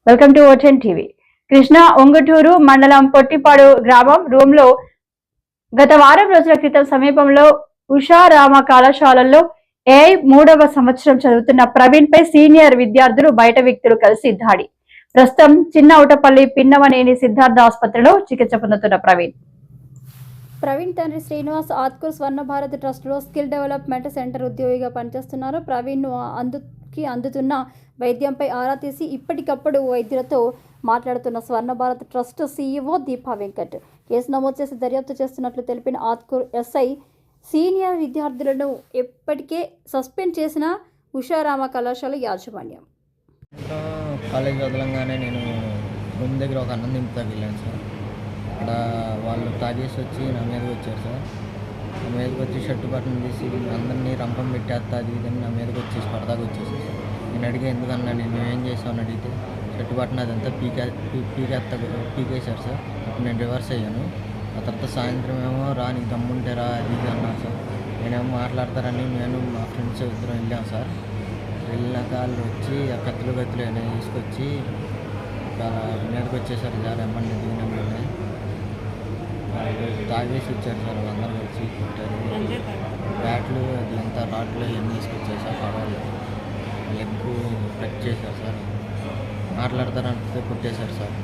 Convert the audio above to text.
Welcome to ఓటెన్ TV. Krishna Ongaturu మండలం పొట్టిపాడు గ్రామం రూమ్లో గత వారం రోజుల క్రితం సమీపంలో ఉషారామ కళాశాలలో ఏఐ 3వ సంవత్సరం చదువుతున్న ప్రవీణ్ పై సీనియర్ విద్యార్థులు బయట వ్యక్తులు కలిసి దాడి. ప్రస్తుతం చిన్నౌటపల్లి పిన్నవనేని సిద్ధార్థ ఆసుపత్రిలో చికిత్స పొందుతున్న ప్రవీణ్ తండ్రి శ్రీనివాస్ ఆత్కూర్ స్వర్ణ భారత్ ట్రస్ట్లో స్కిల్ డెవలప్మెంట్ సెంటర్ ఉద్యోగిగా పనిచేస్తున్నారు. ప్రవీణ్ అందుతున్న వైద్యంపై ఆరా తీసి ఇప్పటికప్పుడు వైద్యులతో మాట్లాడుతున్న స్వర్ణ Bharat trust CEO Deepa Venkat case నమోదు చేసి దర్యాప్తు చేస్తున్నట్లు తెలిపిన ఆత్కూర్ ఎస్ఐ సీనియర్ విద్యార్థులను ఎప్పటికే సస్పెండ్ చేసిన ఉషారామ కళాశాల యాజమాన్యం. కాలేజ్ వదలంగానే నేను రూమ్ దగ్గర ఒక అన్నం దింపుతాకి వెళ్ళాను సార్. అక్కడ వాళ్ళు తాగేసి వచ్చి నా మీదకి వచ్చారు సార్. నా మీదకి వచ్చి షర్టు బట్టన్ తీసి అందరినీ రంపం పెట్టేస్తా అది ఇదని నా మీదకి వచ్చేసి పడదాకి వచ్చేసి నేను అడిగే ఎందుకన్నా నేను ఏం చేసామని అడిగితే షర్టు బట్టన్ అదంతా పీకేశారు సార్. అప్పుడు నేను రివర్స్ అయ్యాను. ఆ తర్వాత సాయంత్రం ఏమో రా నీకు దమ్ముంటే రా అది ఇది అన్నారు సార్. నేనేమో మాట్లాడతారని నేను మా ఫ్రెండ్స్ ఇద్దరం వెళ్ళాం సార్. వెళ్ళినాక వాళ్ళు వచ్చి ఆ కత్తులు అనేవి తీసుకొచ్చి చాలా మీదకి వచ్చేసారు సార్. ఎమ్మండి దిగినమ్మని వాళ్ళు తాగేసి వచ్చారు సార్. వాళ్ళందరూ కలిసి కొట్టారు. బ్యాట్లు అది అంతా రాట్లు ఇవన్నీ తీసుకొచ్చారు సార్. పడవలు లెగ్ కట్ చేశారు సార్. మాట్లాడతారంటే కొట్టేశారు సార్.